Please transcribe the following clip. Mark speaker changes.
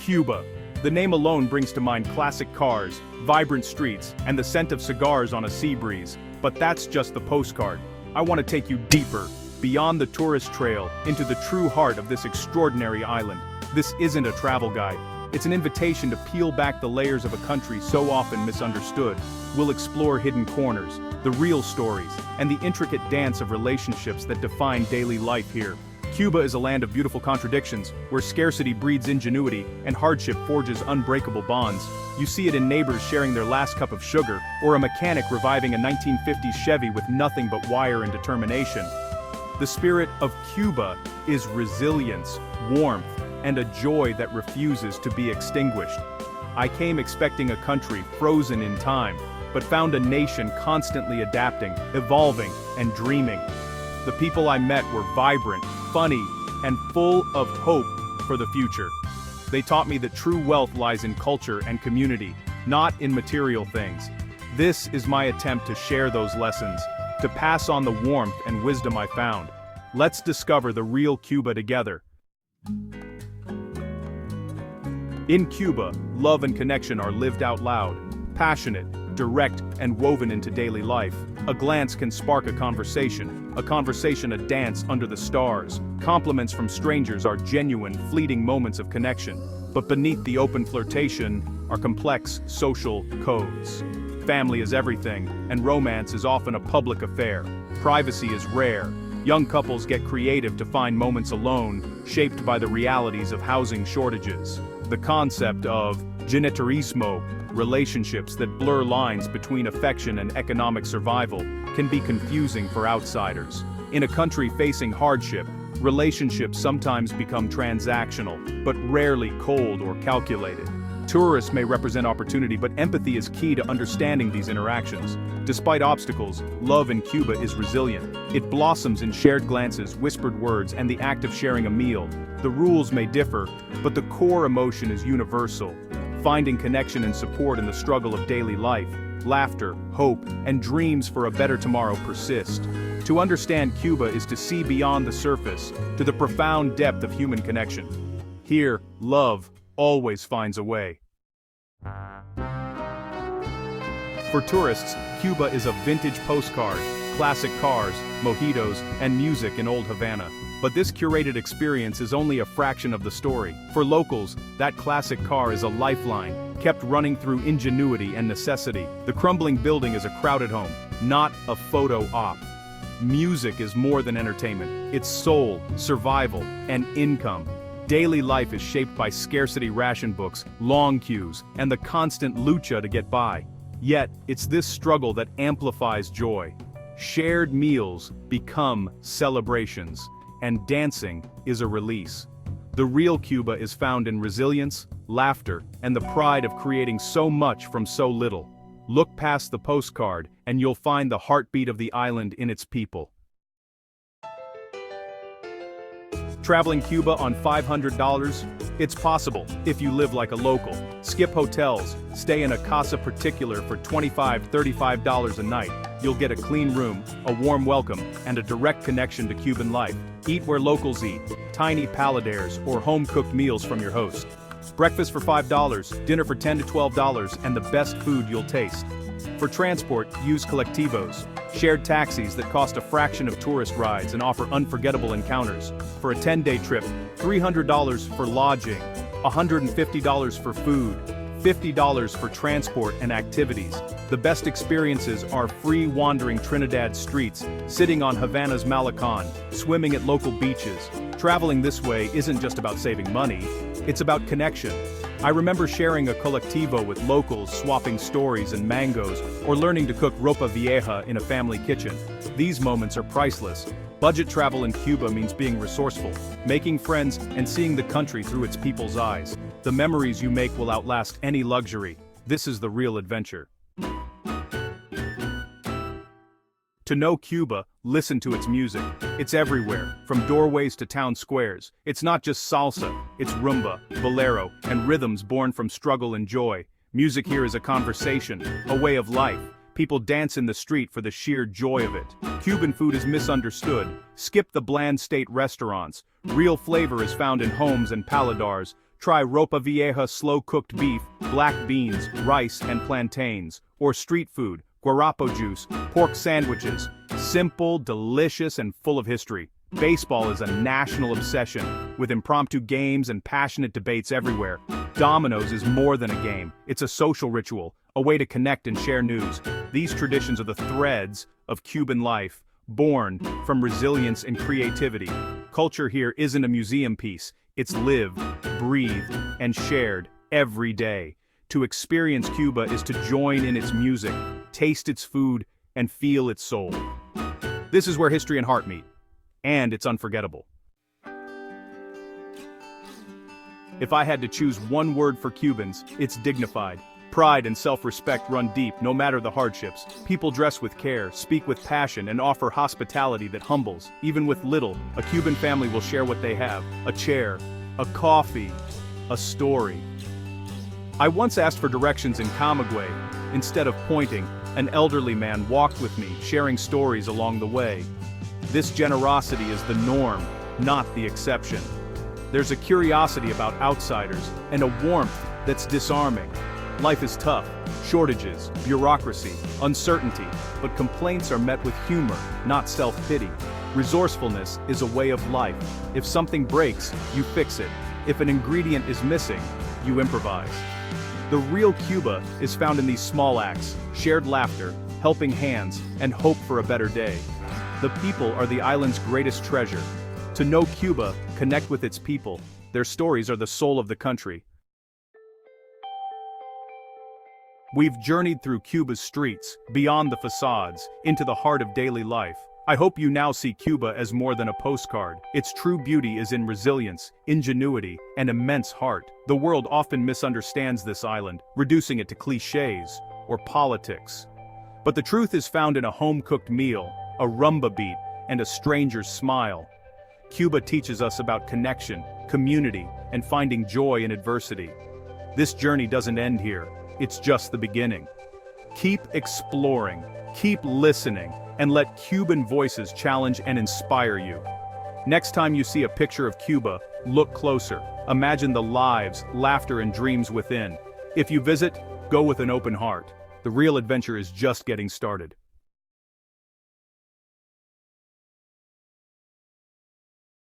Speaker 1: Cuba. The name alone brings to mind classic cars, vibrant streets, and the scent of cigars on a sea breeze. But that's just the postcard. I want to take you deeper, beyond the tourist trail, into the true heart of this extraordinary island. This isn't a travel guide. It's an invitation to peel back the layers of a country so often misunderstood. We'll explore hidden corners, the real stories, and the intricate dance of relationships that define daily life here. Cuba is a land of beautiful contradictions, where scarcity breeds ingenuity and hardship forges unbreakable bonds. You see it in neighbors sharing their last cup of sugar, or a mechanic reviving a 1950s Chevy with nothing but wire and determination. The spirit of Cuba is resilience, warmth, and a joy that refuses to be extinguished. I came expecting a country frozen in time, but found a nation constantly adapting, evolving, and dreaming. The people I met were vibrant, funny, and full of hope for the future. They taught me that true wealth lies in culture and community, not in material things. This is my attempt to share those lessons, to pass on the warmth and wisdom I found. Let's discover the real Cuba together. In Cuba, love and connection are lived out loud, passionate, direct, and woven into daily life. A glance can spark a conversation a dance under the stars. Compliments from strangers are genuine, fleeting moments of connection. But beneath the open flirtation are complex social codes. Family is everything, and romance is often a public affair. Privacy is rare. Young couples get creative to find moments alone, shaped by the realities of housing shortages. The concept of genetarismo, relationships that blur lines between affection and economic survival, can be confusing for outsiders. In a country facing hardship, relationships sometimes become transactional, but rarely cold or calculated. Tourists may represent opportunity, but empathy is key to understanding these interactions. Despite obstacles, love in Cuba is resilient. It blossoms in shared glances, whispered words, and the act of sharing a meal. The rules may differ, but the core emotion is universal. Finding connection and support in the struggle of daily life, laughter, hope, and dreams for a better tomorrow persist. To understand Cuba is to see beyond the surface, to the profound depth of human connection. Here, love always finds a way. For tourists, Cuba is a vintage postcard, classic cars, mojitos, and music in old Havana. But this curated experience is only a fraction of the story. For locals, that classic car is a lifeline, kept running through ingenuity and necessity. The crumbling building is a crowded home, not a photo op. Music is more than entertainment. It's soul, survival, and income. Daily life is shaped by scarcity ration books, long queues, and the constant lucha to get by. Yet, it's this struggle that amplifies joy. Shared meals become celebrations, and dancing is a release. The real Cuba is found in resilience, laughter, and the pride of creating so much from so little. Look past the postcard, and you'll find the heartbeat of the island in its people. Traveling Cuba on $500? It's possible, if you live like a local. Skip hotels, stay in a casa particular for $25–35 a night. You'll get a clean room, a warm welcome, and a direct connection to Cuban life. Eat where locals eat, tiny paladares or home-cooked meals from your host. Breakfast for $5, dinner for $10 to $12, and the best food you'll taste. For transport, use colectivos, shared taxis that cost a fraction of tourist rides and offer unforgettable encounters. For a 10-day trip, $300 for lodging, $150 for food, $50 for transport and activities. The best experiences are free wandering Trinidad streets, sitting on Havana's Malecon, swimming at local beaches. Traveling this way isn't just about saving money, it's about connection. I remember sharing a colectivo with locals, swapping stories and mangoes, or learning to cook ropa vieja in a family kitchen. These moments are priceless. Budget travel in Cuba means being resourceful, making friends, and seeing the country through its people's eyes. The memories you make will outlast any luxury. This is the real adventure. To know Cuba, listen to its music. It's everywhere, from doorways to town squares. It's not just salsa, it's rumba, bolero, and rhythms born from struggle and joy. Music here is a conversation, a way of life. People dance in the street for the sheer joy of it. Cuban food is misunderstood. Skip the bland state restaurants. Real flavor is found in homes and paladars. Try ropa vieja slow-cooked beef, black beans, rice, and plantains. Or street food, guarapo juice, pork sandwiches. Simple, delicious, and full of history. Baseball is a national obsession, with impromptu games and passionate debates everywhere. Dominoes is more than a game, it's a social ritual, a way to connect and share news. These traditions are the threads of Cuban life, born from resilience and creativity. Culture here isn't a museum piece, it's lived, breathed, and shared every day. To experience Cuba is to join in its music, taste its food, and feel its soul. This is where history and heart meet, and it's unforgettable. If I had to choose one word for Cubans, it's dignified. Pride and self-respect run deep, no matter the hardships. People dress with care, speak with passion, and offer hospitality that humbles. Even with little, a Cuban family will share what they have: a chair, a coffee, a story. I once asked for directions in Camagüey. Instead of pointing, an elderly man walked with me, sharing stories along the way. This generosity is the norm, not the exception. There's a curiosity about outsiders, and a warmth that's disarming. Life is tough, shortages, bureaucracy, uncertainty, but complaints are met with humor, not self-pity. Resourcefulness is a way of life. If something breaks, you fix it. If an ingredient is missing, you improvise. The real Cuba is found in these small acts: shared laughter, helping hands, and hope for a better day. The people are the island's greatest treasure. To know Cuba, connect with its people. Their stories are the soul of the country. We've journeyed through Cuba's streets, beyond the facades, into the heart of daily life. I hope you now see Cuba as more than a postcard. Its true beauty is in resilience, ingenuity, and immense heart. The world often misunderstands this island, reducing it to clichés or politics. But the truth is found in a home-cooked meal, a rumba beat, and a stranger's smile. Cuba teaches us about connection, community, and finding joy in adversity. This journey doesn't end here. It's just the beginning. Keep exploring, keep listening, and let Cuban voices challenge and inspire you. Next time you see a picture of Cuba, look closer. Imagine the lives, laughter, and dreams within. If you visit, go with an open heart. The real adventure is just getting started.